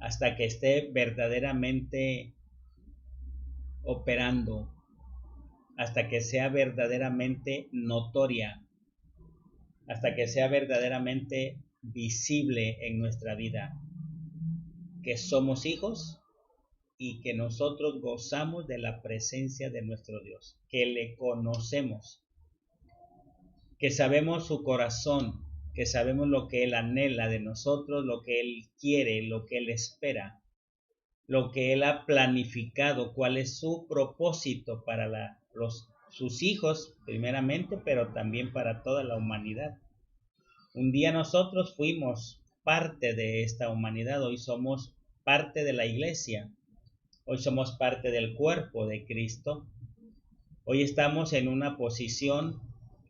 hasta que esté verdaderamente operando, hasta que sea verdaderamente notoria, hasta que sea verdaderamente visible en nuestra vida, que somos hijos y que nosotros gozamos de la presencia de nuestro Dios, que le conocemos, que sabemos su corazón, que sabemos lo que Él anhela de nosotros, lo que Él quiere, lo que Él espera, lo que Él ha planificado, cuál es su propósito para sus hijos primeramente, pero también para toda la humanidad. Un día nosotros fuimos parte de esta humanidad, hoy somos parte de la iglesia, hoy somos parte del cuerpo de Cristo, hoy estamos en una posición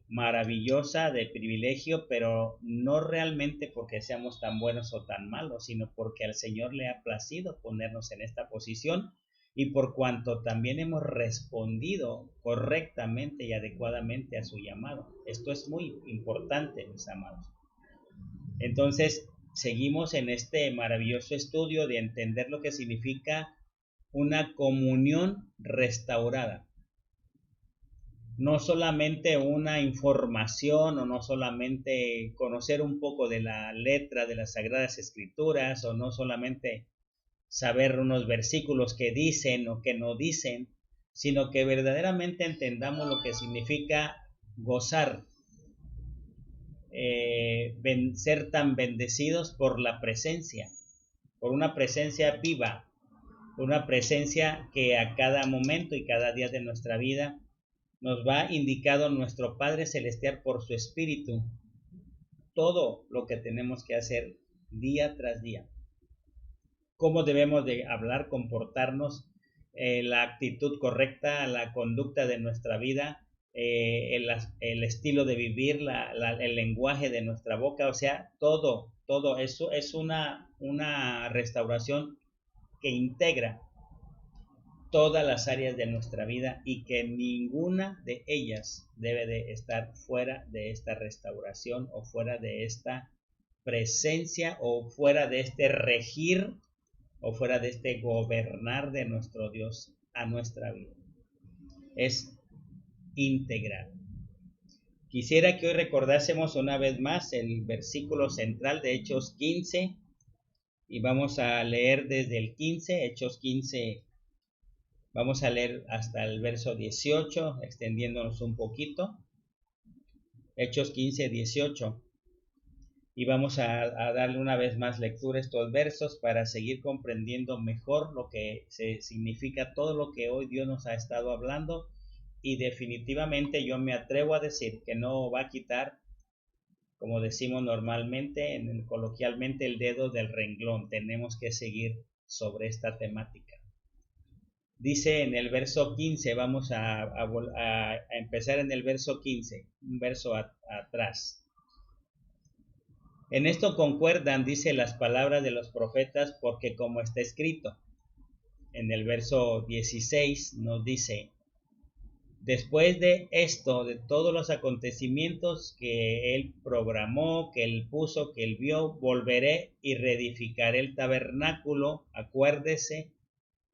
maravillosa de privilegio, pero no realmente porque seamos tan buenos o tan malos, sino porque al Señor le ha placido ponernos en esta posición y por cuanto también hemos respondido correctamente y adecuadamente a su llamado. Esto es muy importante, mis amados. Entonces, seguimos en este maravilloso estudio de entender lo que significa una comunión restaurada. No solamente una información o no solamente conocer un poco de la letra de las Sagradas Escrituras o no solamente saber unos versículos que dicen o que no dicen, sino que verdaderamente entendamos lo que significa gozar, ser tan bendecidos por la presencia, por una presencia viva, una presencia que a cada momento y cada día de nuestra vida nos va indicado nuestro Padre Celestial por su Espíritu todo lo que tenemos que hacer día tras día. Cómo debemos de hablar, comportarnos, la actitud correcta, la conducta de nuestra vida, el estilo de vivir, el lenguaje de nuestra boca, o sea, todo eso es una restauración que integra todas las áreas de nuestra vida y que ninguna de ellas debe de estar fuera de esta restauración o fuera de esta presencia o fuera de este regir o fuera de este gobernar de nuestro Dios a nuestra vida. Es integral. Quisiera que hoy recordásemos una vez más el versículo central de Hechos 15 y vamos a leer desde el 15, Hechos 15. Vamos a leer hasta el verso 18, extendiéndonos un poquito. Hechos 15, 18. Y vamos a darle una vez más lectura a estos versos para seguir comprendiendo mejor lo que significa todo lo que hoy Dios nos ha estado hablando. Y definitivamente yo me atrevo a decir que no va a quitar, como decimos normalmente, coloquialmente, el dedo del renglón. Tenemos que seguir sobre esta temática. Dice en el verso 15, vamos a empezar en el verso 15, un verso atrás. En esto concuerdan, dice, las palabras de los profetas, porque como está escrito, en el verso 16 nos dice, después de esto, de todos los acontecimientos que él programó, que él puso, que él vio, volveré y reedificaré el tabernáculo. Acuérdese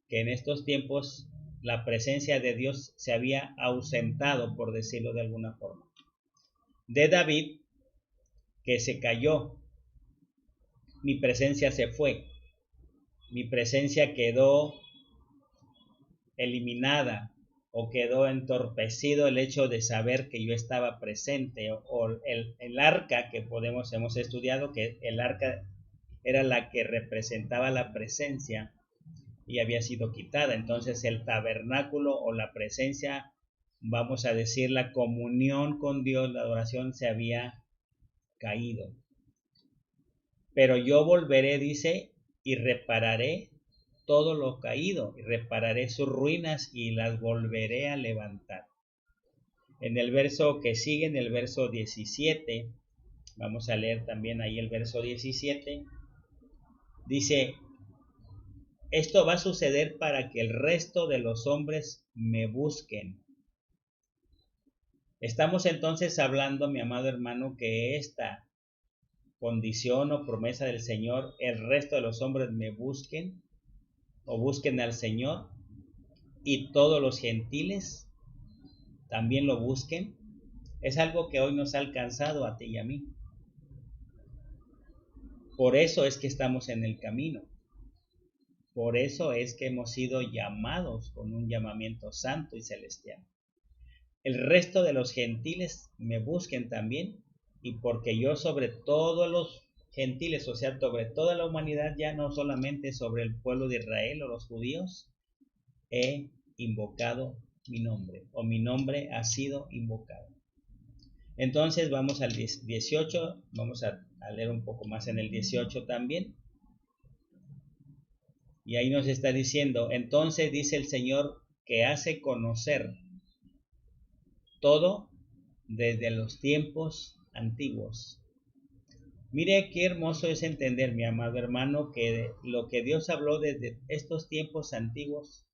que en estos tiempos la presencia de Dios se había ausentado, por decirlo de alguna forma. De David, que se cayó, mi presencia se fue, mi presencia quedó eliminada o quedó entorpecido el hecho de saber que yo estaba presente, o el arca que hemos estudiado, que el arca era la que representaba la presencia y había sido quitada. Entonces el tabernáculo o la presencia, vamos a decir, la comunión con Dios, la adoración se había caído. Pero yo volveré, dice, y repararé todo lo caído, y repararé sus ruinas y las volveré a levantar. En el verso que sigue, en el verso 17, vamos a leer también ahí el verso 17, dice, esto va a suceder para que el resto de los hombres me busquen. Estamos entonces hablando, mi amado hermano, que esta condición o promesa del Señor, el resto de los hombres me busquen o busquen al Señor y todos los gentiles también lo busquen, es algo que hoy nos ha alcanzado a ti y a mí. Por eso es que estamos en el camino. Por eso es que hemos sido llamados con un llamamiento santo y celestial. El resto de los gentiles me busquen también, y porque yo sobre todos los gentiles, o sea, sobre toda la humanidad, ya no solamente sobre el pueblo de Israel o los judíos, he invocado mi nombre, o mi nombre ha sido invocado. Entonces vamos al 18, vamos a leer un poco más en el 18 también. Y ahí nos está diciendo, entonces dice el Señor que hace conocer todo desde los tiempos antiguos. Mire qué hermoso es entender, mi amado hermano, que lo que Dios habló desde estos tiempos antiguos,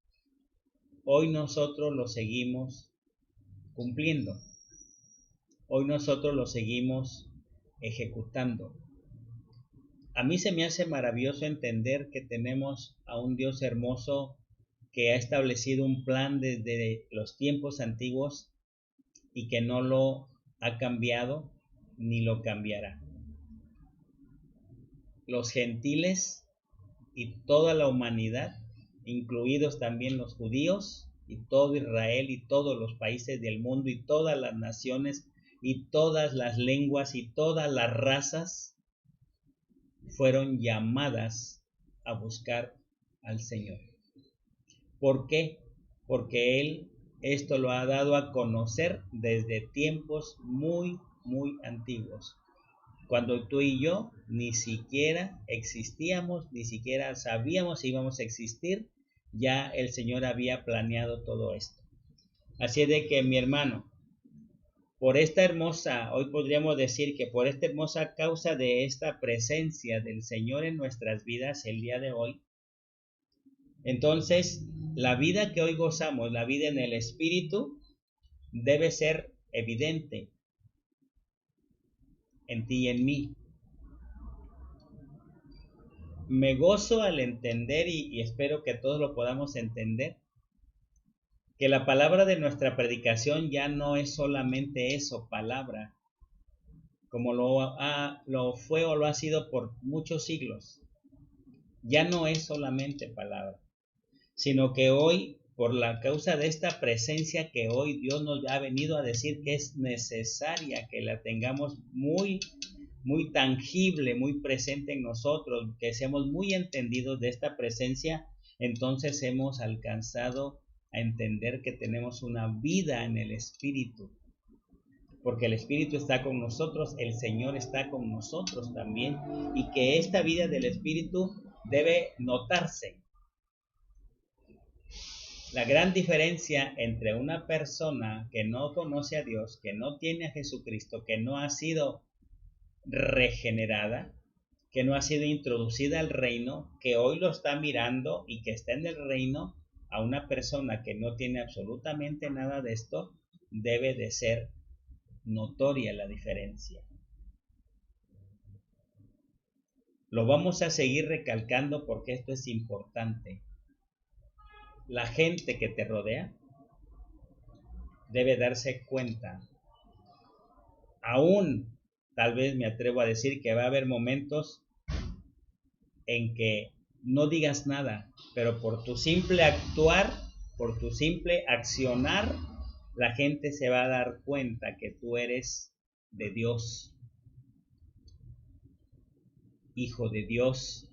hoy nosotros lo seguimos cumpliendo. Hoy nosotros lo seguimos ejecutando. A mí se me hace maravilloso entender que tenemos a un Dios hermoso que ha establecido un plan desde los tiempos antiguos y que no lo ha cambiado ni lo cambiará. Los gentiles y toda la humanidad, incluidos también los judíos y todo Israel y todos los países del mundo y todas las naciones y todas las lenguas y todas las razas, fueron llamadas a buscar al Señor. ¿Por qué? Porque Él esto lo ha dado a conocer desde tiempos muy, muy antiguos. Cuando tú y yo ni siquiera existíamos, ni siquiera sabíamos si íbamos a existir, ya el Señor había planeado todo esto. Así de que, mi hermano, por esta hermosa, hoy podríamos decir que por esta hermosa causa de esta presencia del Señor en nuestras vidas el día de hoy, entonces la vida que hoy gozamos, la vida en el Espíritu, debe ser evidente en ti y en mí. Me gozo al entender y espero que todos lo podamos entender, que la palabra de nuestra predicación ya no es solamente eso, palabra, como lo fue o lo ha sido por muchos siglos. Ya no es solamente palabra, sino que hoy, por la causa de esta presencia que hoy Dios nos ha venido a decir que es necesaria que la tengamos muy, muy tangible, muy presente en nosotros, que seamos muy entendidos de esta presencia, entonces hemos alcanzado a entender que tenemos una vida en el Espíritu, porque el Espíritu está con nosotros, el Señor está con nosotros también, y que esta vida del Espíritu debe notarse. La gran diferencia entre una persona que no conoce a Dios, que no tiene a Jesucristo, que no ha sido regenerada, que no ha sido introducida al reino, que hoy lo está mirando y que está en el reino, a una persona que no tiene absolutamente nada de esto, debe de ser notoria la diferencia. Lo vamos a seguir recalcando porque esto es importante. La gente que te rodea debe darse cuenta. Aún, tal vez me atrevo a decir que va a haber momentos en que no digas nada, pero por tu simple actuar, por tu simple accionar, la gente se va a dar cuenta que tú eres de Dios, hijo de Dios,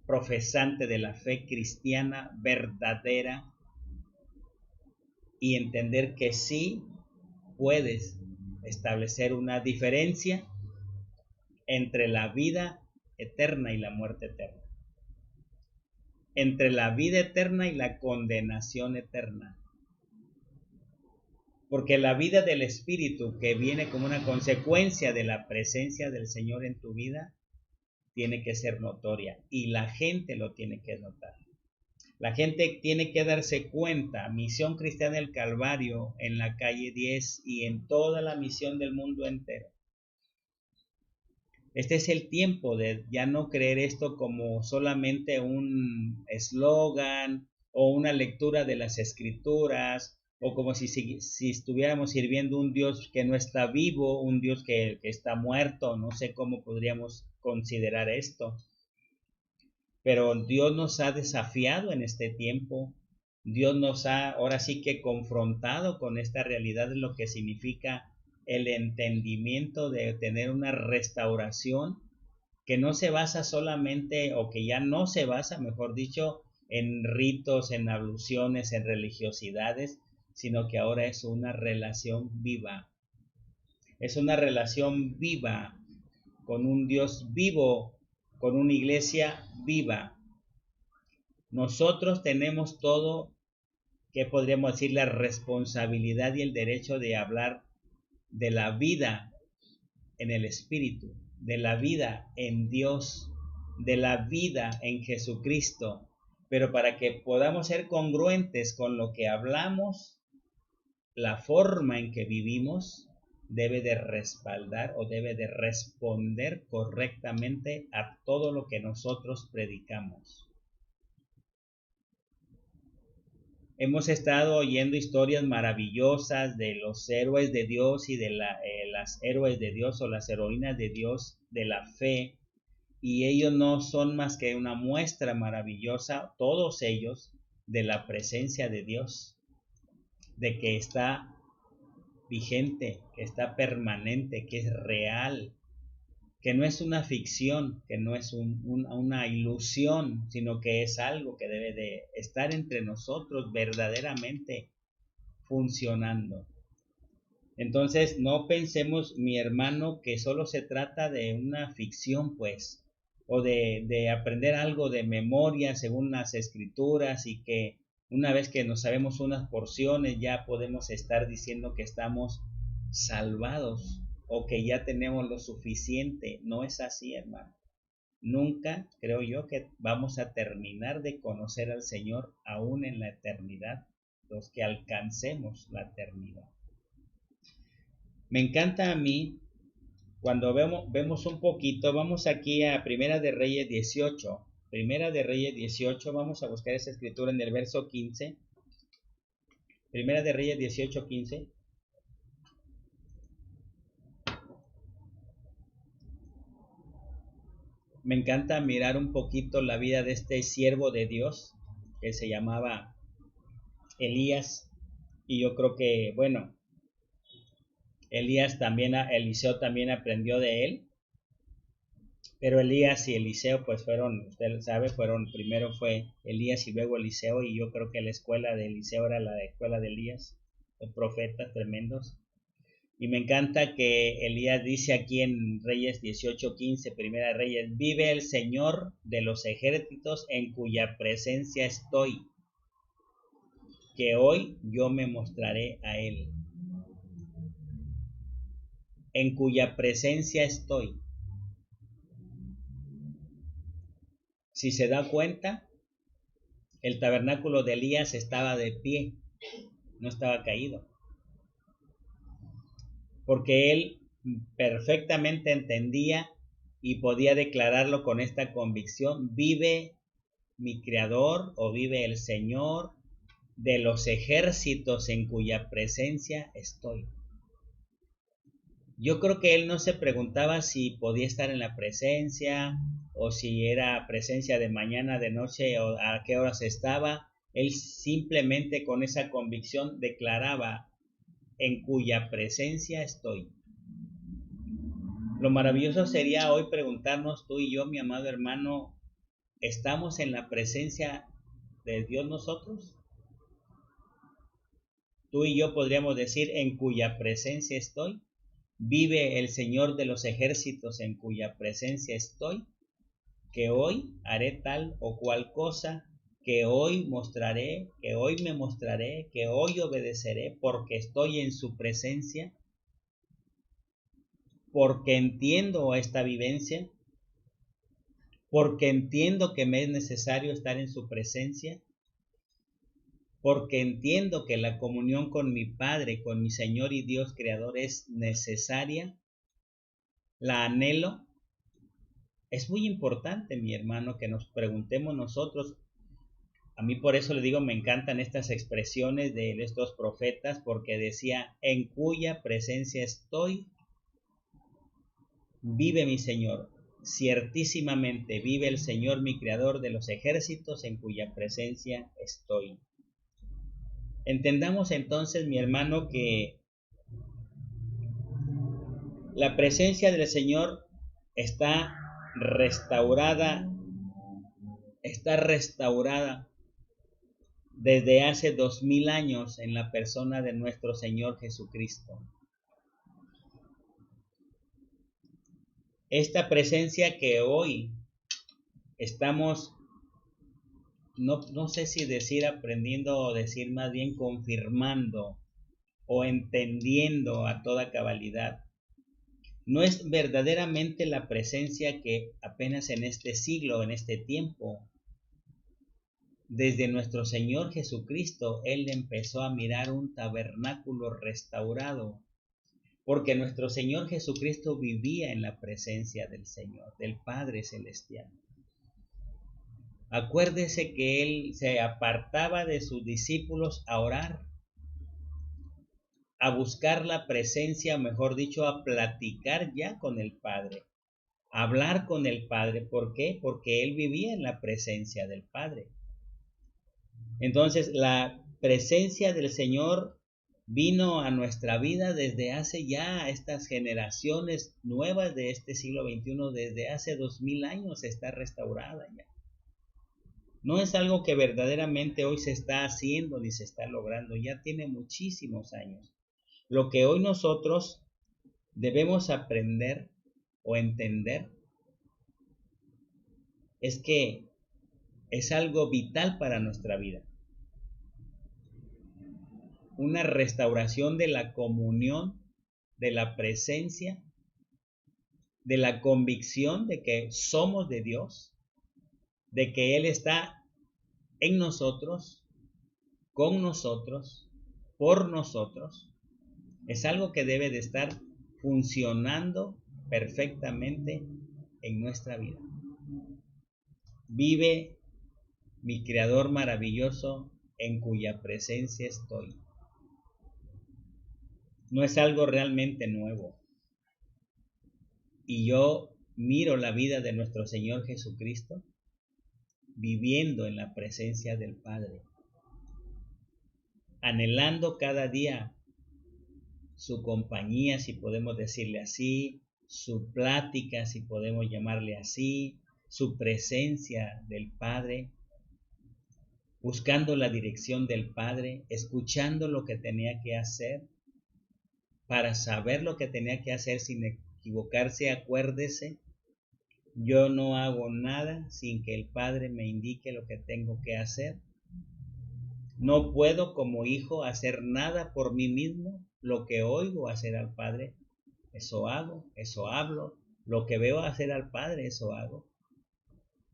profesante de la fe cristiana verdadera, y entender que sí puedes establecer una diferencia entre la vida eterna y la muerte eterna, entre la vida eterna y la condenación eterna. Porque la vida del Espíritu, que viene como una consecuencia de la presencia del Señor en tu vida, tiene que ser notoria y la gente lo tiene que notar. La gente tiene que darse cuenta. Misión Cristiana del Calvario en la calle 10 y en toda la misión del mundo entero. Este es el tiempo de ya no creer esto como solamente un eslogan o una lectura de las escrituras, o como si estuviéramos sirviendo un Dios que no está vivo, un Dios que está muerto. No sé cómo podríamos considerar esto. Pero Dios nos ha desafiado en este tiempo. Dios nos ha ahora sí que confrontado con esta realidad de lo que significa el entendimiento de tener una restauración que no se basa solamente, o que ya no se basa, mejor dicho, en ritos, en abluciones, en religiosidades, sino que ahora es una relación viva. Es una relación viva con un Dios vivo, con una iglesia viva. Nosotros tenemos todo, que podríamos decir, la responsabilidad y el derecho de hablar de la vida en el Espíritu, de la vida en Dios, de la vida en Jesucristo. Pero para que podamos ser congruentes con lo que hablamos, la forma en que vivimos debe de respaldar o debe de responder correctamente a todo lo que nosotros predicamos. Hemos estado oyendo historias maravillosas de los héroes de Dios y de las héroes de Dios o las heroínas de Dios de la fe, y ellos no son más que una muestra maravillosa, todos ellos, de la presencia de Dios, de que está vigente, que está permanente, que es real, que no es una ficción, que no es una ilusión, sino que es algo que debe de estar entre nosotros verdaderamente funcionando. Entonces no pensemos, mi hermano, que solo se trata de una ficción, pues, o de aprender algo de memoria según las escrituras, y que una vez que nos sabemos unas porciones ya podemos estar diciendo que estamos salvados o que ya tenemos lo suficiente. No es así, hermano. Nunca creo yo que vamos a terminar de conocer al Señor aún en la eternidad, los que alcancemos la eternidad. Me encanta a mí cuando vemos un poquito, vamos aquí a Primera de Reyes 18. Primera de Reyes 18, vamos a buscar esa escritura en el verso 15. Primera de Reyes 18, 15. Me encanta mirar un poquito la vida de este siervo de Dios que se llamaba Elías, y yo creo que, bueno, Eliseo también aprendió de él, pero Elías y Eliseo pues fueron, usted sabe, primero fue Elías y luego Eliseo, y yo creo que la escuela de Eliseo era la escuela de Elías, los profetas tremendos. Y me encanta que Elías dice aquí en Reyes 18:15, Primera de Reyes: vive el Señor de los ejércitos en cuya presencia estoy, que hoy yo me mostraré a él. En cuya presencia estoy. Si se da cuenta, el tabernáculo de Elías estaba de pie, no estaba caído, porque él perfectamente entendía y podía declararlo con esta convicción: vive mi Creador, o vive el Señor de los ejércitos en cuya presencia estoy. Yo creo que él no se preguntaba si podía estar en la presencia, o si era presencia de mañana, de noche, o a qué horas estaba. Él simplemente con esa convicción declaraba: en cuya presencia estoy. Lo maravilloso sería hoy preguntarnos, tú y yo, mi amado hermano, ¿estamos en la presencia de Dios nosotros? Tú y yo podríamos decir: en cuya presencia estoy. Vive el Señor de los ejércitos en cuya presencia estoy, que hoy haré tal o cual cosa, que hoy mostraré, que hoy me mostraré, que hoy obedeceré, porque estoy en su presencia, porque entiendo esta vivencia, porque entiendo que me es necesario estar en su presencia, porque entiendo que la comunión con mi Padre, con mi Señor y Dios Creador es necesaria, la anhelo, Es muy importante, mi hermano, que nos preguntemos nosotros. A mí por eso le digo, me encantan estas expresiones de estos profetas, porque decía, en cuya presencia estoy, vive mi Señor. Ciertísimamente vive el Señor, mi Creador de los ejércitos, en cuya presencia estoy. Entendamos entonces, mi hermano, que la presencia del Señor está restaurada desde hace 2000 años en la persona de nuestro Señor Jesucristo. Esta presencia que hoy estamos, no sé si decir aprendiendo o decir más bien confirmando o entendiendo a toda cabalidad, no es verdaderamente la presencia que apenas en este siglo, en este tiempo, desde nuestro Señor Jesucristo, Él empezó a mirar un tabernáculo restaurado, porque nuestro Señor Jesucristo vivía en la presencia del Señor, del Padre Celestial. Acuérdese que Él se apartaba de sus discípulos a orar, a buscar la presencia, mejor dicho, a platicar ya con el Padre, a hablar con el Padre. ¿Por qué? Porque Él vivía en la presencia del Padre. Entonces, la presencia del Señor vino a nuestra vida desde hace ya estas generaciones nuevas de este siglo XXI, desde hace 2000 años está restaurada ya. No es algo que verdaderamente hoy se está haciendo ni se está logrando, ya tiene muchísimos años. Lo que hoy nosotros debemos aprender o entender es que es algo vital para nuestra vida. Una restauración de la comunión, de la presencia, de la convicción de que somos de Dios, de que Él está en nosotros, con nosotros, por nosotros. Es algo que debe de estar funcionando perfectamente en nuestra vida. Vive mi Creador maravilloso, en cuya presencia estoy. No es algo realmente nuevo. Y yo miro la vida de nuestro Señor Jesucristo viviendo en la presencia del Padre, anhelando cada día su compañía, si podemos decirle así, su plática, si podemos llamarle así, su presencia del Padre, buscando la dirección del Padre, escuchando lo que tenía que hacer, para saber lo que tenía que hacer sin equivocarse. Acuérdese, yo no hago nada sin que el Padre me indique lo que tengo que hacer. No puedo como hijo hacer nada por mí mismo. Lo que oigo hacer al Padre, eso hago, eso hablo. Lo que veo hacer al Padre, eso hago.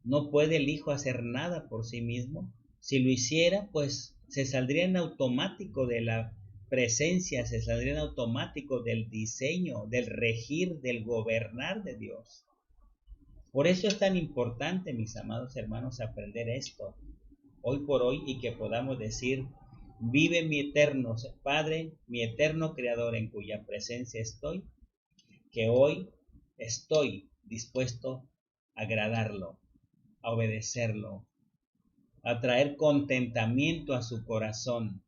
No puede el hijo hacer nada por sí mismo. Si lo hiciera, pues se saldría en automático de la presencia, se saldría en automático del diseño, del regir, del gobernar de Dios. Por eso es tan importante, mis amados hermanos, aprender esto hoy por hoy, y que podamos decir, vive mi eterno Padre, mi eterno Creador, en cuya presencia estoy, que hoy estoy dispuesto a agradarlo, a obedecerlo, a traer contentamiento a su corazón,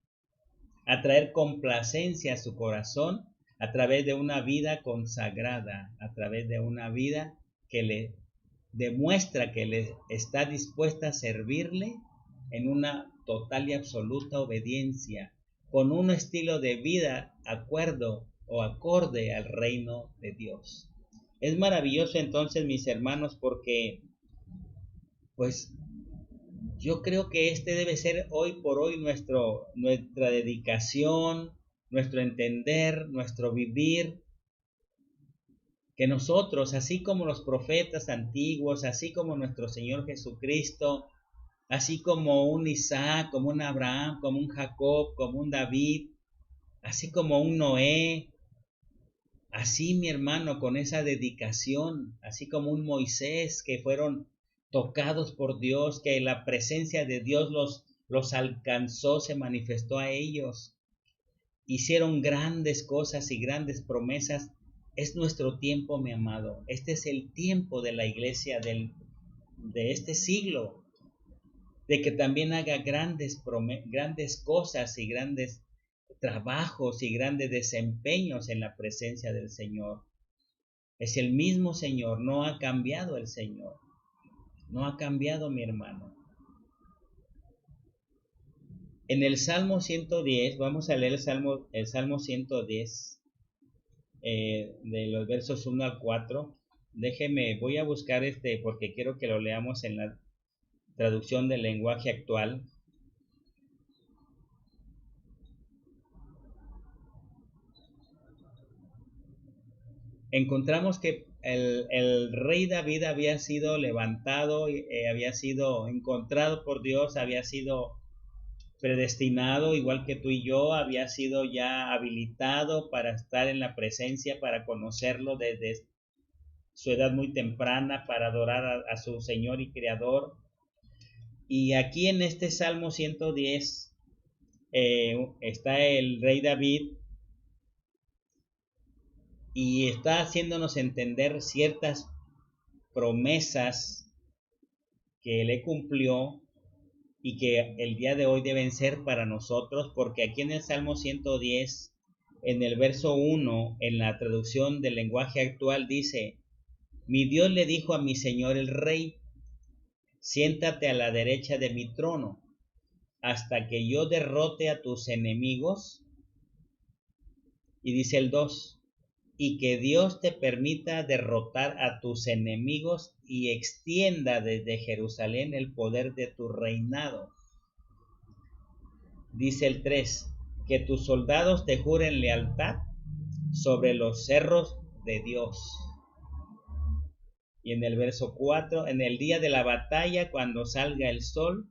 a traer complacencia a su corazón a través de una vida consagrada, a través de una vida que le demuestra que le está dispuesta a servirle en una total y absoluta obediencia, con un estilo de vida acorde al reino de Dios. Es maravilloso entonces, mis hermanos, porque pues yo creo que este debe ser hoy por hoy nuestra dedicación, nuestro entender, nuestro vivir, que nosotros, así como los profetas antiguos, así como nuestro Señor Jesucristo, así como un Isaac, como un Abraham, como un Jacob, como un David, así como un Noé, Así, mi hermano, con esa dedicación, así como un Moisés que fueron tocados por Dios, que la presencia de Dios los alcanzó, se manifestó a ellos, hicieron grandes cosas y grandes promesas. Es nuestro tiempo, mi amado. Este es el tiempo de la iglesia de este siglo, de que también haga grandes cosas y grandes trabajos y grandes desempeños en la presencia del Señor. Es el mismo Señor, no ha cambiado el Señor, no ha cambiado, mi hermano. En el Salmo 110, vamos a leer el Salmo 110, de los versos 1 al 4. Voy a buscar porque quiero que lo leamos en la traducción del lenguaje actual. Encontramos que el rey David había sido levantado, había sido encontrado por Dios, había sido predestinado, igual que tú y yo, había sido ya habilitado para estar en la presencia, para conocerlo desde su edad muy temprana, para adorar a su Señor y Creador. Y aquí en este Salmo 110 está el rey David y está haciéndonos entender ciertas promesas que él cumplió y que el día de hoy deben ser para nosotros, porque aquí en el Salmo 110, en el verso 1, en la traducción del lenguaje actual, dice: mi Dios le dijo a mi Señor el Rey, siéntate a la derecha de mi trono, hasta que yo derrote a tus enemigos. Y dice el 2, y que Dios te permita derrotar a tus enemigos y extienda desde Jerusalén el poder de tu reinado. Dice el 3, que tus soldados te juren lealtad sobre los cerros de Dios. Y en el verso 4, en el día de la batalla, cuando salga el sol,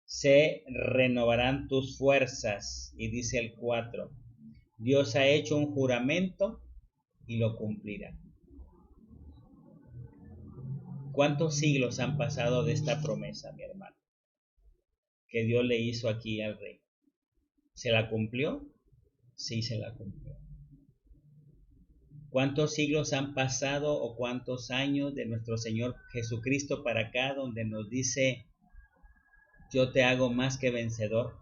se renovarán tus fuerzas. Y dice el 4, Dios ha hecho un juramento y lo cumplirá. ¿Cuántos siglos han pasado de esta promesa, mi hermano, que Dios le hizo aquí al rey? ¿Se la cumplió? Sí, se la cumplió. ¿Cuántos siglos han pasado o cuántos años de nuestro Señor Jesucristo para acá, donde nos dice: yo te hago más que vencedor?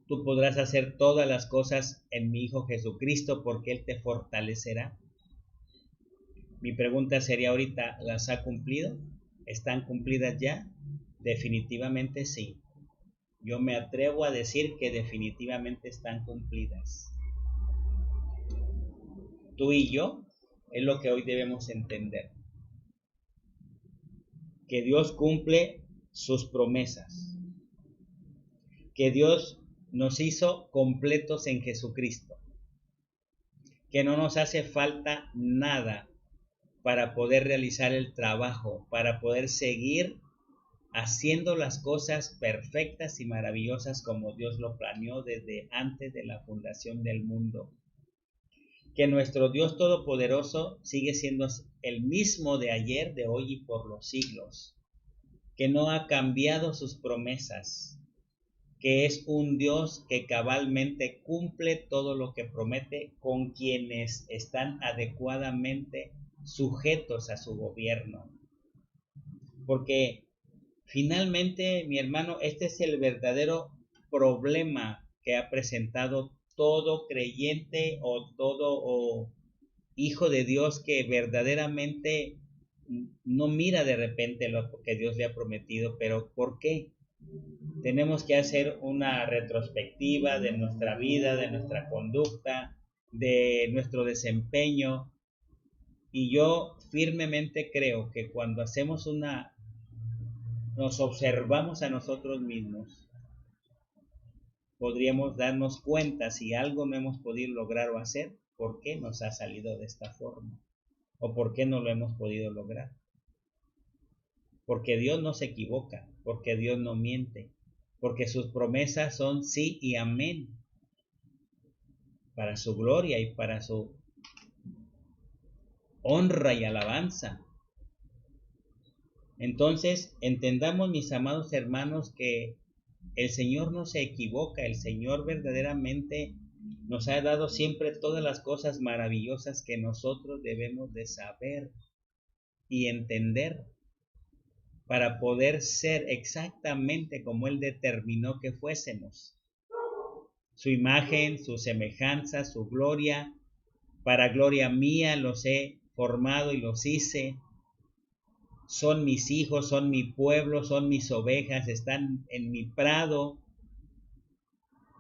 Tú podrás hacer todas las cosas en mi Hijo Jesucristo, porque Él te fortalecerá. Mi pregunta sería ahorita, ¿las ha cumplido? ¿Están cumplidas ya? Definitivamente sí. Yo me atrevo a decir que definitivamente están cumplidas. Tú y yo es lo que hoy debemos entender. Que Dios cumple sus promesas. Que Dios nos hizo completos en Jesucristo. Que no nos hace falta nada para poder realizar el trabajo, para poder seguir haciendo las cosas perfectas y maravillosas como Dios lo planeó desde antes de la fundación del mundo. Que nuestro Dios Todopoderoso sigue siendo el mismo de ayer, de hoy y por los siglos. Que no ha cambiado sus promesas. Que es un Dios que cabalmente cumple todo lo que promete con quienes están adecuadamente sujetos a su gobierno. Porque finalmente, mi hermano, este es el verdadero problema que ha presentado todo creyente o todo hijo de Dios que verdaderamente no mira de repente lo que Dios le ha prometido. Pero ¿por qué? Tenemos que hacer una retrospectiva de nuestra vida, de nuestra conducta, de nuestro desempeño. Y yo firmemente creo que cuando nos observamos a nosotros mismos, podríamos darnos cuenta si algo no hemos podido lograr o hacer, por qué nos ha salido de esta forma o por qué no lo hemos podido lograr. Porque Dios no se equivoca, porque Dios no miente, porque sus promesas son sí y amén. para su gloria y para su honra y alabanza. Entonces, entendamos, mis amados hermanos, que el Señor no se equivoca, el Señor verdaderamente nos ha dado siempre todas las cosas maravillosas que nosotros debemos de saber y entender para poder ser exactamente como Él determinó que fuésemos. Su imagen, su semejanza, su gloria, para gloria mía los he formado y los hice. Son mis hijos, son mi pueblo, son mis ovejas, están en mi prado.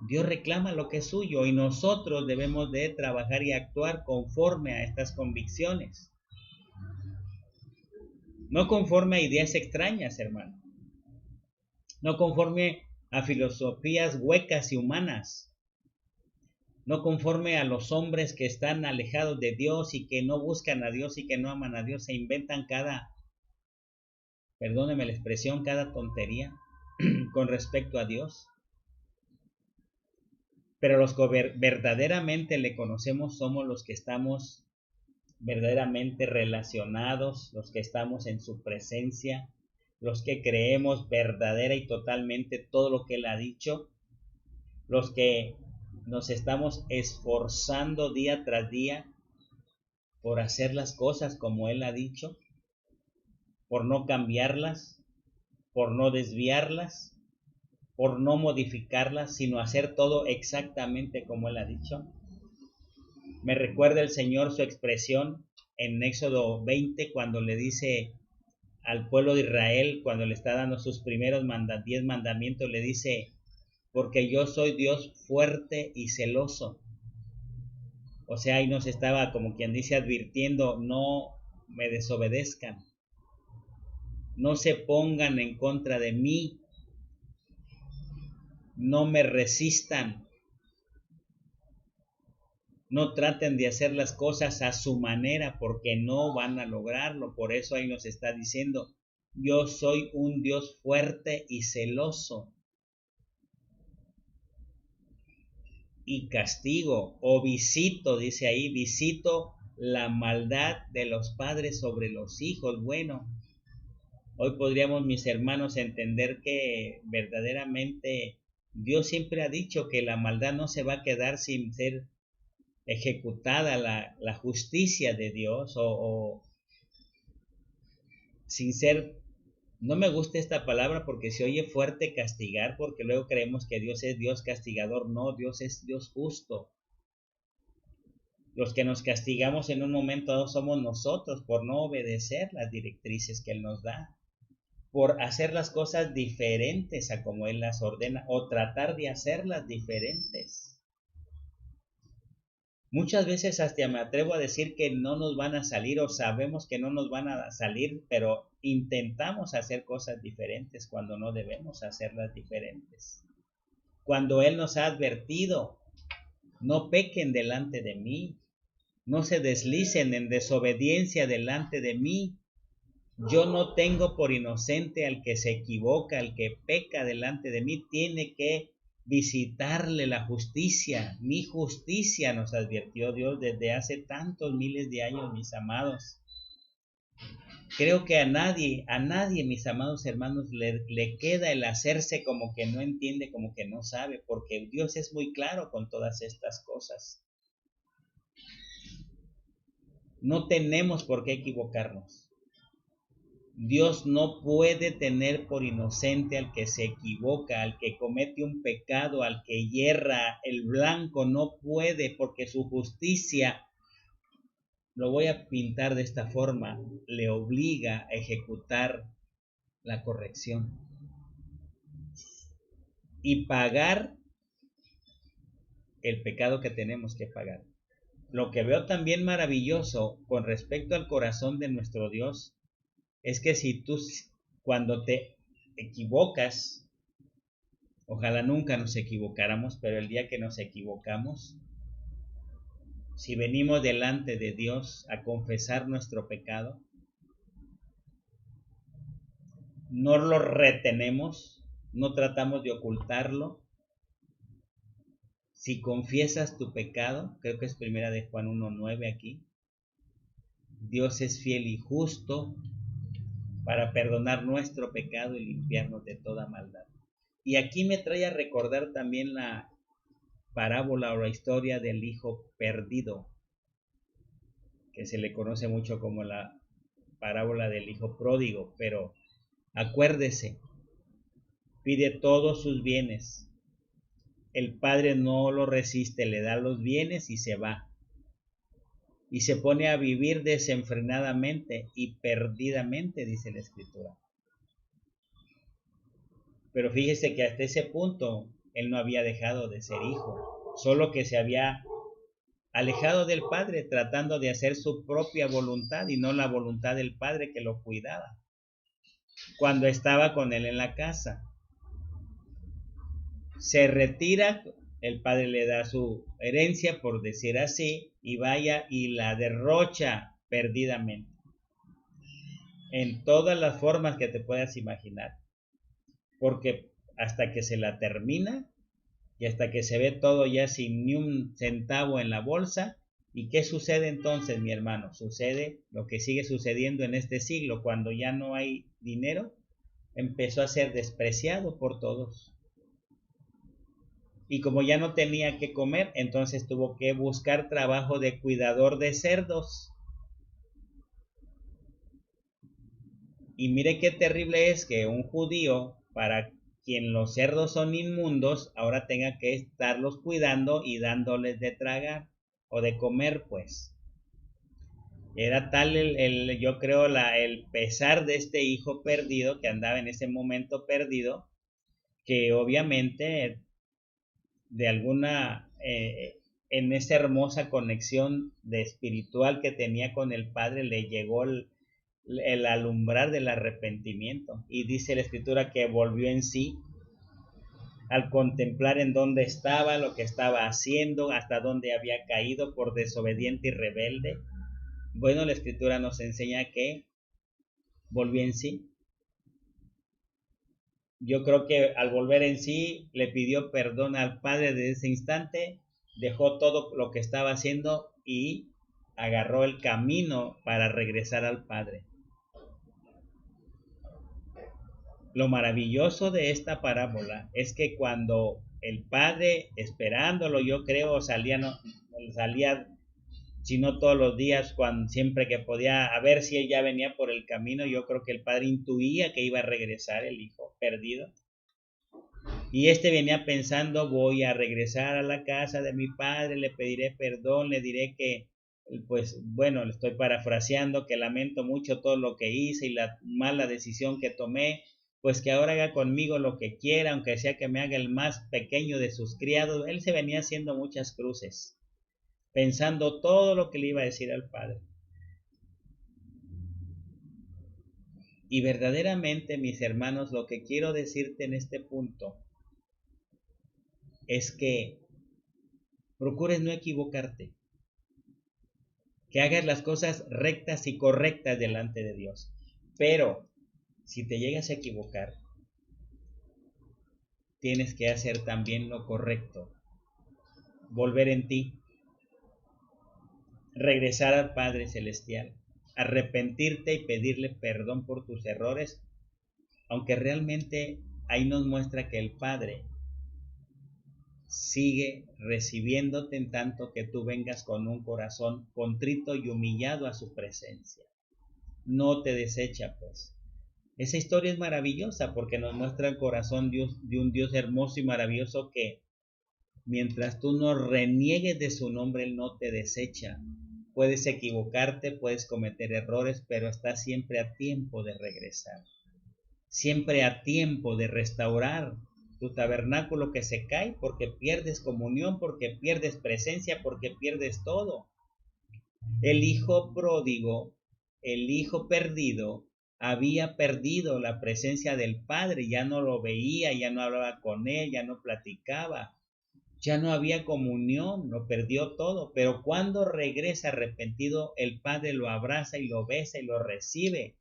Dios reclama lo que es suyo y nosotros debemos de trabajar y actuar conforme a estas convicciones. No conforme a ideas extrañas, hermano. No conforme a filosofías huecas y humanas. No conforme a los hombres que están alejados de Dios y que no buscan a Dios y que no aman a Dios, se inventan perdóneme la expresión, cada tontería con respecto a Dios. Pero los que verdaderamente le conocemos somos los que estamos verdaderamente relacionados, los que estamos en su presencia, los que creemos verdadera y totalmente todo lo que Él ha dicho, los que nos estamos esforzando día tras día por hacer las cosas como Él ha dicho, por no cambiarlas, por no desviarlas, por no modificarlas, sino hacer todo exactamente como Él ha dicho. Me recuerda el Señor su expresión en Éxodo 20 cuando le dice al pueblo de Israel, cuando le está dando sus primeros 10 mandamientos, le dice, porque yo soy Dios fuerte y celoso. O sea, ahí nos estaba, como quien dice, advirtiendo, no me desobedezcan, no se pongan en contra de mí, no me resistan, no traten de hacer las cosas a su manera porque no van a lograrlo. Por eso ahí nos está diciendo, yo soy un Dios fuerte y celoso. Y castigo o visito, dice ahí, visito la maldad de los padres sobre los hijos. Bueno, hoy podríamos, mis hermanos, entender que verdaderamente Dios siempre ha dicho que la maldad no se va a quedar sin ser ejecutada, la justicia de Dios o sin ser, no me gusta esta palabra porque se oye fuerte castigar, porque luego creemos que Dios es Dios castigador. No, Dios es Dios justo. Los que nos castigamos en un momento dado somos nosotros por no obedecer las directrices que Él nos da, por hacer las cosas diferentes a como Él las ordena o tratar de hacerlas diferentes. Muchas veces hasta me atrevo a decir que no nos van a salir o sabemos que no nos van a salir, pero intentamos hacer cosas diferentes cuando no debemos hacerlas diferentes. Cuando Él nos ha advertido, no pequen delante de mí, no se deslicen en desobediencia delante de mí. Yo no tengo por inocente al que se equivoca, al que peca delante de mí, tiene que visitarle la justicia. Mi justicia, nos advirtió Dios desde hace tantos miles de años, mis amados. Creo que a nadie, mis amados hermanos, le queda el hacerse como que no entiende, como que no sabe, porque Dios es muy claro con todas estas cosas. No tenemos por qué equivocarnos. Dios no puede tener por inocente al que se equivoca, al que comete un pecado, al que yerra. El blanco no puede, porque su justicia, lo voy a pintar de esta forma, le obliga a ejecutar la corrección y pagar el pecado que tenemos que pagar. Lo que veo también maravilloso con respecto al corazón de nuestro Dios es que si tú, cuando te equivocas, ojalá nunca nos equivocáramos, pero el día que nos equivocamos, si venimos delante de Dios a confesar nuestro pecado, no lo retenemos, no tratamos de ocultarlo, si confiesas tu pecado, creo que es primera de Juan 1:9 aquí, Dios es fiel y justo para perdonar nuestro pecado y limpiarnos de toda maldad. Y aquí me trae a recordar también la parábola o la historia del hijo perdido, que se le conoce mucho como la parábola del hijo pródigo, pero acuérdese, pide todos sus bienes. El padre no lo resiste, le da los bienes y se va. Y se pone a vivir desenfrenadamente y perdidamente, dice la Escritura. Pero fíjese que hasta ese punto él no había dejado de ser hijo, solo que se había alejado del Padre, tratando de hacer su propia voluntad y no la voluntad del Padre que lo cuidaba cuando estaba con él en la casa. Se retira, el Padre le da su herencia, por decir así, y vaya y la derrocha perdidamente, en todas las formas que te puedas imaginar, porque hasta que se la termina y hasta que se ve todo ya sin ni un centavo en la bolsa. ¿Y qué sucede entonces, mi hermano? Sucede lo que sigue sucediendo en este siglo, cuando ya no hay dinero, empezó a ser despreciado por todos. Y como ya no tenía que comer, entonces tuvo que buscar trabajo de cuidador de cerdos. Y mire qué terrible es que un judío, para quien los cerdos son inmundos, ahora tenga que estarlos cuidando y dándoles de tragar o de comer, pues. Era tal yo creo, el pesar de este hijo perdido, que andaba en ese momento perdido, que obviamente de alguna, en esa hermosa conexión de espiritual que tenía con el Padre, le llegó el alumbrar del arrepentimiento. Y dice la Escritura que volvió en sí al contemplar en dónde estaba, lo que estaba haciendo, hasta dónde había caído por desobediente y rebelde. Bueno, la Escritura nos enseña que volvió en sí. Yo creo que al volver en sí le pidió perdón al Padre de ese instante, dejó todo lo que estaba haciendo y agarró el camino para regresar al Padre. Lo maravilloso de esta parábola es que cuando el Padre, esperándolo, yo creo, salía si no todos los días, siempre que podía, a ver si él ya venía por el camino, yo creo que el Padre intuía que iba a regresar el hijo perdido. Y este venía pensando, voy a regresar a la casa de mi padre, le pediré perdón, le diré que, pues bueno, le estoy parafraseando, que lamento mucho todo lo que hice y la mala decisión que tomé, pues que ahora haga conmigo lo que quiera, aunque sea que me haga el más pequeño de sus criados. Él se venía haciendo muchas cruces, pensando todo lo que le iba a decir al Padre. Y verdaderamente, mis hermanos, lo que quiero decirte en este punto es que procures no equivocarte, que hagas las cosas rectas y correctas delante de Dios. Pero si te llegas a equivocar, tienes que hacer también lo correcto, volver en ti, regresar al Padre Celestial, arrepentirte y pedirle perdón por tus errores, aunque realmente ahí nos muestra que el Padre sigue recibiéndote en tanto que tú vengas con un corazón contrito y humillado a su presencia. No te desecha, pues. Esa historia es maravillosa porque nos muestra el corazón de un Dios hermoso y maravilloso que mientras tú no reniegues de su nombre, Él no te desecha. Puedes equivocarte, puedes cometer errores, pero estás siempre a tiempo de regresar. Siempre a tiempo de restaurar tu tabernáculo que se cae porque pierdes comunión, porque pierdes presencia, porque pierdes todo. El hijo pródigo, el hijo perdido, había perdido la presencia del Padre, ya no lo veía, ya no hablaba con él, ya no platicaba, ya no había comunión, lo perdió todo. Pero cuando regresa arrepentido, el Padre lo abraza y lo besa y lo recibe.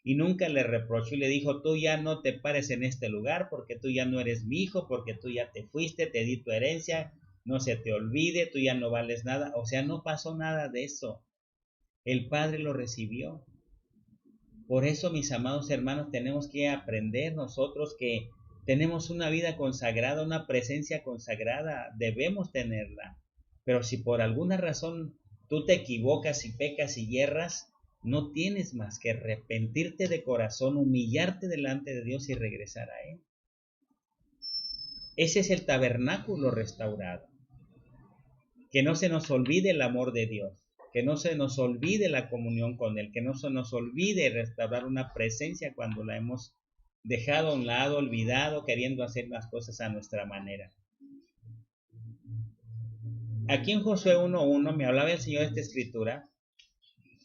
Y nunca le reprochó y le dijo, tú ya no te pares en este lugar porque tú ya no eres mi hijo, porque tú ya te fuiste, te di tu herencia, no se te olvide, tú ya no vales nada. O sea, no pasó nada de eso. El Padre lo recibió. Por eso, mis amados hermanos, tenemos que aprender nosotros que tenemos una vida consagrada, una presencia consagrada, debemos tenerla. Pero si por alguna razón tú te equivocas y pecas y yerras, no tienes más que arrepentirte de corazón, humillarte delante de Dios y regresar a Él. Ese es el tabernáculo restaurado. Que no se nos olvide el amor de Dios, que no se nos olvide la comunión con Él, que no se nos olvide restaurar una presencia cuando la hemos dejado a un lado, olvidado, queriendo hacer las cosas a nuestra manera. Aquí en Josué 1.1 me hablaba el Señor esta escritura,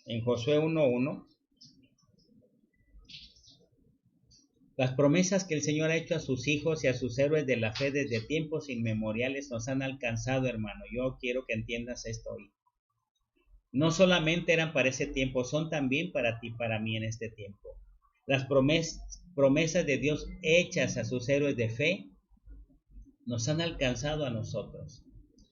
en Josué 1.1, las promesas que el Señor ha hecho a sus hijos y a sus héroes de la fe desde tiempos inmemoriales nos han alcanzado, hermano. Yo quiero que entiendas esto hoy. No solamente eran para ese tiempo, son también para ti, para mí en este tiempo. Las promesas de Dios hechas a sus héroes de fe nos han alcanzado a nosotros.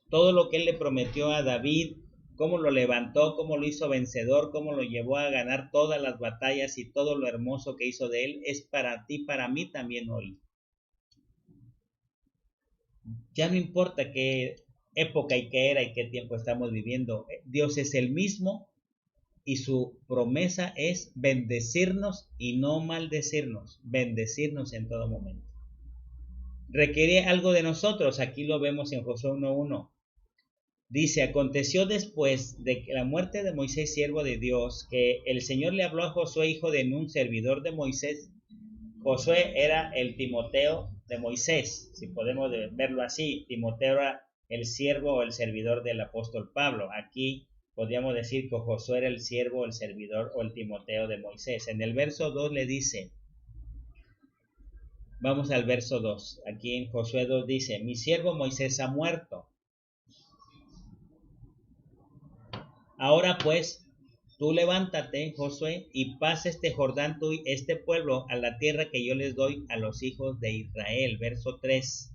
Todo lo que Él le prometió a David, cómo lo levantó, cómo lo hizo vencedor, cómo lo llevó a ganar todas las batallas y todo lo hermoso que hizo de Él, es para ti, para mí también hoy. Ya no importa qué época y qué era y qué tiempo estamos viviendo, Dios es el mismo y su promesa es bendecirnos y no maldecirnos, bendecirnos en todo momento. Requiere algo de nosotros, aquí lo vemos en Josué 1.1. Dice, aconteció después de la muerte de Moisés, siervo de Dios, que el Señor le habló a Josué, hijo de Nun, servidor de Moisés. Josué era el Timoteo de Moisés, si podemos verlo así. Timoteo era el siervo o el servidor del apóstol Pablo. Aquí podríamos decir que Josué era el siervo, el servidor o el Timoteo de Moisés. En el verso 2 le dice, vamos al verso 2, aquí en Josué 2 dice, mi siervo Moisés ha muerto. Ahora pues, tú levántate, Josué, y pasa este Jordán tú y este pueblo a la tierra que yo les doy a los hijos de Israel. Verso 3.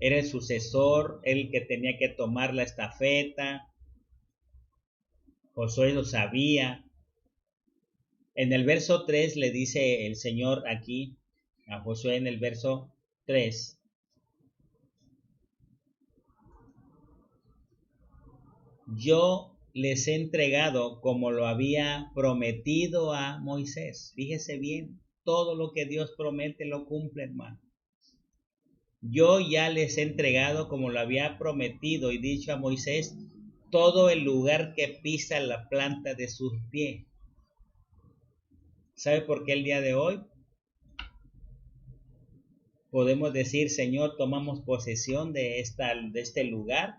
Era el sucesor, el que tenía que tomar la estafeta. Josué lo sabía. En el verso 3 le dice el Señor aquí a Josué en el verso 3. Yo les he entregado como lo había prometido a Moisés. Fíjese bien, todo lo que Dios promete lo cumple, hermano. Yo ya les he entregado como lo había prometido y dicho a Moisés, todo el lugar que pisa la planta de sus pies. ¿Sabe por qué el día de hoy podemos decir, Señor, tomamos posesión de este lugar?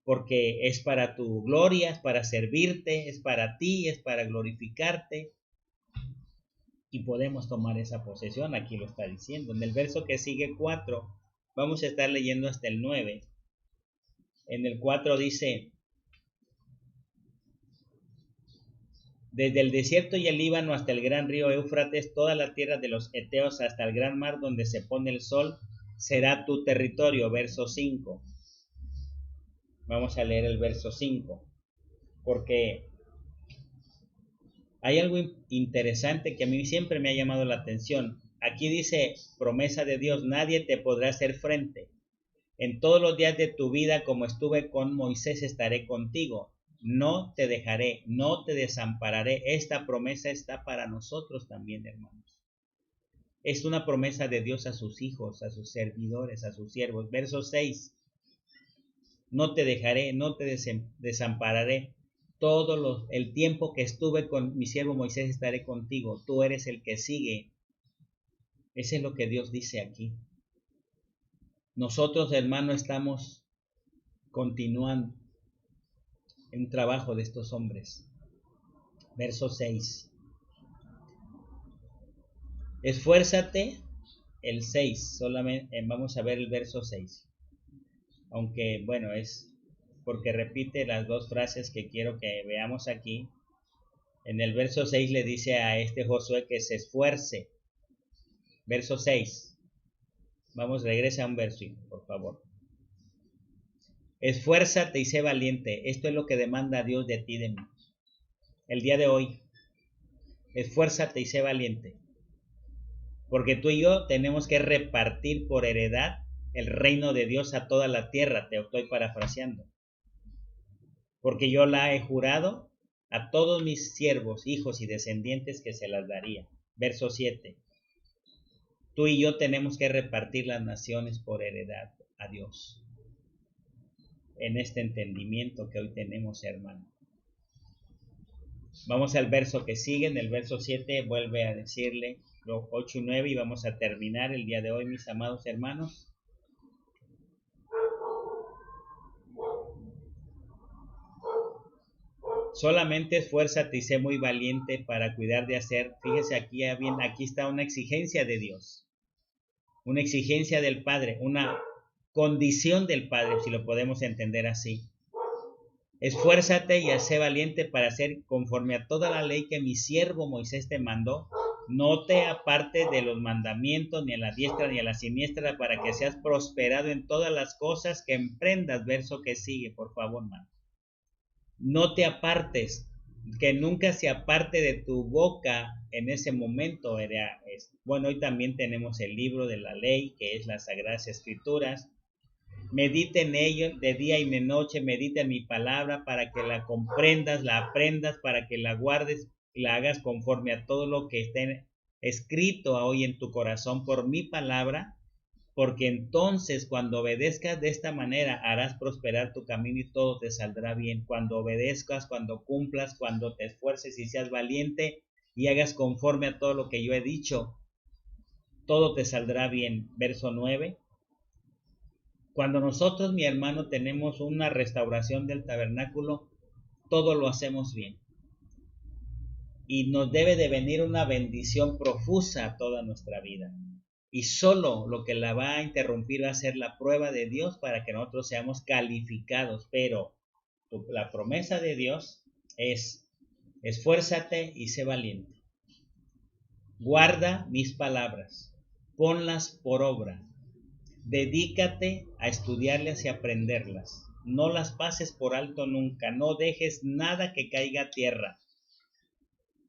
Porque es para tu gloria, es para servirte, es para ti, es para glorificarte. Y podemos tomar esa posesión, aquí lo está diciendo. En el verso que sigue 4, vamos a estar leyendo hasta el 9. En el 4 dice, desde el desierto y el Líbano hasta el gran río Éufrates, toda la tierra de los Eteos hasta el gran mar donde se pone el sol, será tu territorio. Verso 5. Vamos a leer el verso 5, porque hay algo interesante que a mí siempre me ha llamado la atención. Aquí dice, promesa de Dios, nadie te podrá hacer frente. En todos los días de tu vida, como estuve con Moisés, estaré contigo. No te dejaré, no te desampararé. Esta promesa está para nosotros también, hermanos. Es una promesa de Dios a sus hijos, a sus servidores, a sus siervos. Verso 6. No te dejaré, no te desampararé. Todo el tiempo que estuve con mi siervo Moisés estaré contigo. Tú eres el que sigue. Eso es lo que Dios dice aquí. Nosotros, hermano, estamos continuando en trabajo de estos hombres. Verso 6. Esfuérzate, el 6, solamente vamos a ver el verso 6. Aunque, bueno, es porque repite las dos frases que quiero que veamos aquí. En el verso 6 le dice a este Josué que se esfuerce. Verso 6. Vamos, regresa a un versículo, por favor. Esfuérzate y sé valiente. Esto es lo que demanda Dios de ti, de mí. El día de hoy, esfuérzate y sé valiente. Porque tú y yo tenemos que repartir por heredad el reino de Dios a toda la tierra. Te estoy parafraseando. Porque yo la he jurado a todos mis siervos, hijos y descendientes que se las daría. Verso 7. Tú y yo tenemos que repartir las naciones por heredad a Dios. En este entendimiento que hoy tenemos, hermano. Vamos al verso que sigue. En el verso 7 vuelve a decirle los 8 y 9 y vamos a terminar el día de hoy, mis amados hermanos. Solamente esfuérzate y sé muy valiente para cuidar de hacer. Fíjese aquí está una exigencia de Dios. Una exigencia del Padre, una condición del Padre, si lo podemos entender así. Esfuérzate y sé valiente para hacer conforme a toda la ley que mi siervo Moisés te mandó. No te apartes de los mandamientos ni a la diestra ni a la siniestra para que seas prosperado en todas las cosas que emprendas. Verso que sigue, por favor, hermano. No te apartes, que nunca se aparte de tu boca en ese momento. Bueno, hoy también tenemos el libro de la ley, que es las Sagradas Escrituras. Medita en ello de día y de noche, medita en mi palabra para que la comprendas, la aprendas, para que la guardes y la hagas conforme a todo lo que esté escrito hoy en tu corazón por mi palabra, porque entonces cuando obedezcas de esta manera harás prosperar tu camino y todo te saldrá bien. Cuando obedezcas, cuando cumplas, cuando te esfuerces y seas valiente y hagas conforme a todo lo que yo he dicho, todo te saldrá bien. Verso 9. Cuando nosotros, mi hermano, tenemos una restauración del tabernáculo, todo lo hacemos bien. Y nos debe de venir una bendición profusa a toda nuestra vida. Y solo lo que la va a interrumpir va a ser la prueba de Dios para que nosotros seamos calificados. Pero la promesa de Dios es: esfuérzate y sé valiente. Guarda mis palabras, ponlas por obra. Dedícate a estudiarlas y aprenderlas. No las pases por alto nunca. No dejes nada que caiga a tierra.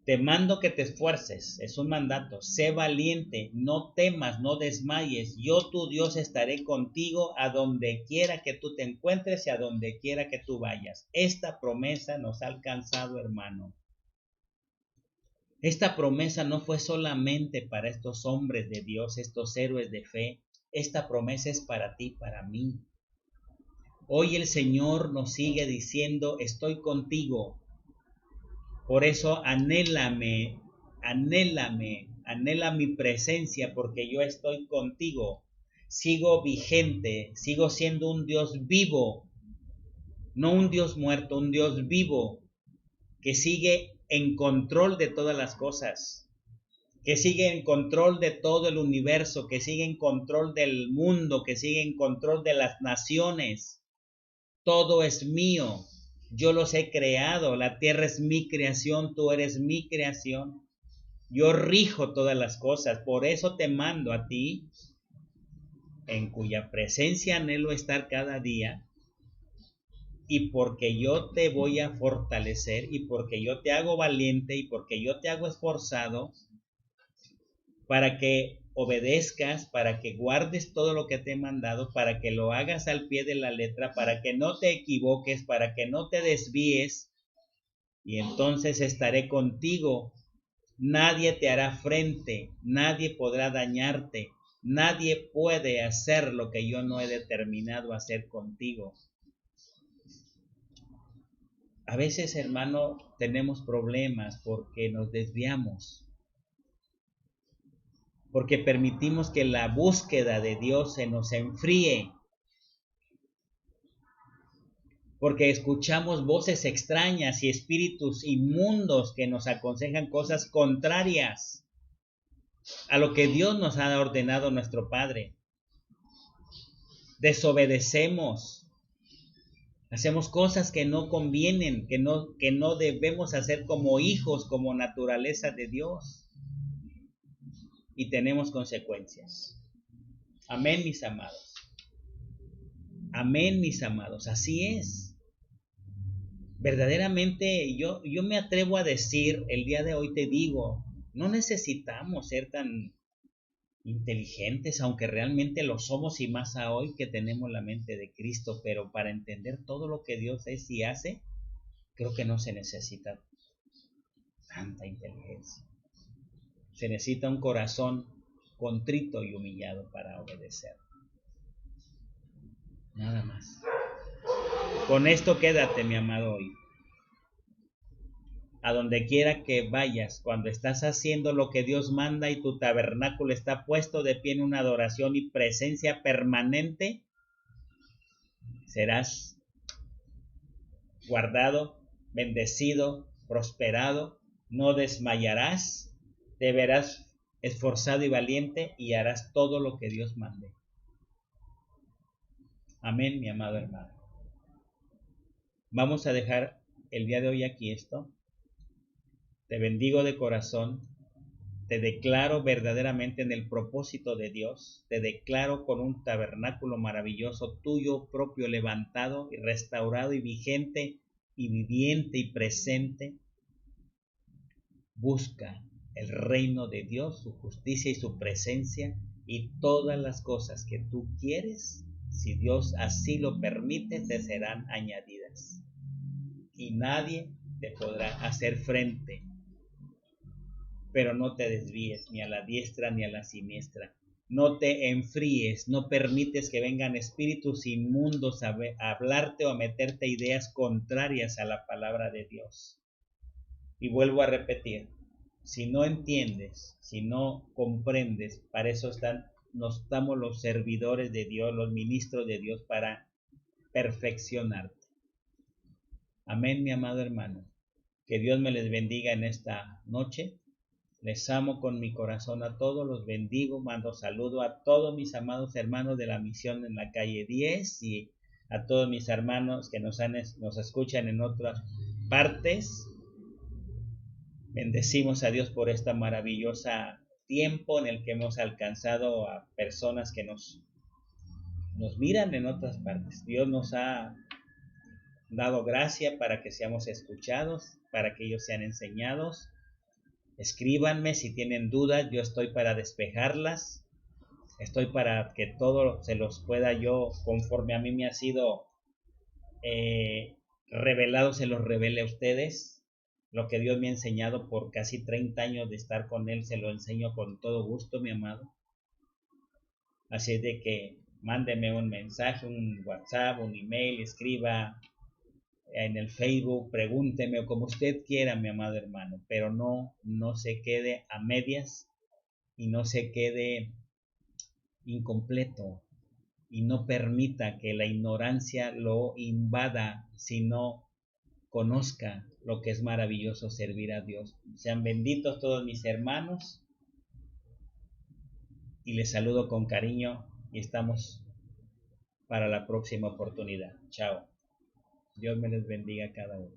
Te mando que te esfuerces, es un mandato. Sé valiente, no temas, no desmayes. Yo, tu Dios, estaré contigo a donde quiera que tú te encuentres y a donde quiera que tú vayas. Esta promesa nos ha alcanzado, hermano. Esta promesa no fue solamente para estos hombres de Dios, estos héroes de fe. Esta promesa es para ti, para mí. Hoy el Señor nos sigue diciendo: estoy contigo. Por eso anhélame, anhela mi presencia, porque yo estoy contigo. Sigo vigente, sigo siendo un Dios vivo, no un Dios muerto, un Dios vivo, que sigue en control de todas las cosas, que sigue en control de todo el universo, que sigue en control del mundo, que sigue en control de las naciones. Todo es mío. Yo los he creado, la tierra es mi creación, tú eres mi creación. Yo rijo todas las cosas, por eso te mando a ti, en cuya presencia anhelo estar cada día, y porque yo te voy a fortalecer, y porque yo te hago valiente, y porque yo te hago esforzado, para que obedezcas, para que guardes todo lo que te he mandado, para que lo hagas al pie de la letra, para que no te equivoques, para que no te desvíes, y entonces estaré contigo. Nadie te hará frente, nadie podrá dañarte, nadie puede hacer lo que yo no he determinado hacer contigo. A veces, hermano, tenemos problemas porque nos desviamos, porque permitimos que la búsqueda de Dios se nos enfríe, porque escuchamos voces extrañas y espíritus inmundos que nos aconsejan cosas contrarias a lo que Dios nos ha ordenado nuestro Padre. Desobedecemos, hacemos cosas que no convienen, que no debemos hacer como hijos, como naturaleza de Dios, y tenemos consecuencias. Amén, mis amados. Amén, mis amados. Así es. Verdaderamente yo me atrevo a decir, el día de hoy te digo, no necesitamos ser tan inteligentes, aunque realmente lo somos y más a hoy que tenemos la mente de Cristo, pero para entender todo lo que Dios es y hace, creo que no se necesita tanta inteligencia. Se necesita un corazón contrito y humillado para obedecer. Nada más. Con esto quédate, mi amado, hoy. A donde quiera que vayas, cuando estás haciendo lo que Dios manda y tu tabernáculo está puesto de pie en una adoración y presencia permanente, serás guardado, bendecido, prosperado, no desmayarás, te verás esforzado y valiente y harás todo lo que Dios mande. Amén, mi amado hermano. Vamos a dejar el día de hoy aquí esto. Te bendigo de corazón. Te declaro verdaderamente en el propósito de Dios. Te declaro con un tabernáculo maravilloso tuyo propio levantado y restaurado y vigente y viviente y presente. Busca el reino de Dios, su justicia y su presencia, y todas las cosas que tú quieres, si Dios así lo permite, te serán añadidas. Y nadie te podrá hacer frente. Pero no te desvíes ni a la diestra ni a la siniestra. No te enfríes, no permites que vengan espíritus inmundos a hablarte o a meterte ideas contrarias a la palabra de Dios. Y vuelvo a repetir, si no entiendes, si no comprendes, para eso estamos los servidores de Dios, los ministros de Dios, para perfeccionarte. Amén, mi amado hermano. Que Dios me les bendiga en esta noche. Les amo con mi corazón a todos, los bendigo, mando saludo a todos mis amados hermanos de la misión en la calle 10 y a todos mis hermanos que nos escuchan en otras partes. Bendecimos a Dios por esta maravillosa tiempo en el que hemos alcanzado a personas que nos miran en otras partes. Dios nos ha dado gracia para que seamos escuchados, para que ellos sean enseñados. Escríbanme si tienen dudas, yo estoy para despejarlas, estoy para que todo se los pueda yo, conforme a mí me ha sido revelado, se los revele a ustedes. Lo que Dios me ha enseñado por casi 30 años de estar con Él, se lo enseño con todo gusto, mi amado. Así de que mándeme un mensaje, un WhatsApp, un email, escriba en el Facebook, pregúnteme o como usted quiera, mi amado hermano, pero no se quede a medias y no se quede incompleto y no permita que la ignorancia lo invada, sino conozca lo que es maravilloso servir a Dios. Sean benditos todos mis hermanos y les saludo con cariño y estamos para la próxima oportunidad. Chao. Dios me les bendiga a cada uno.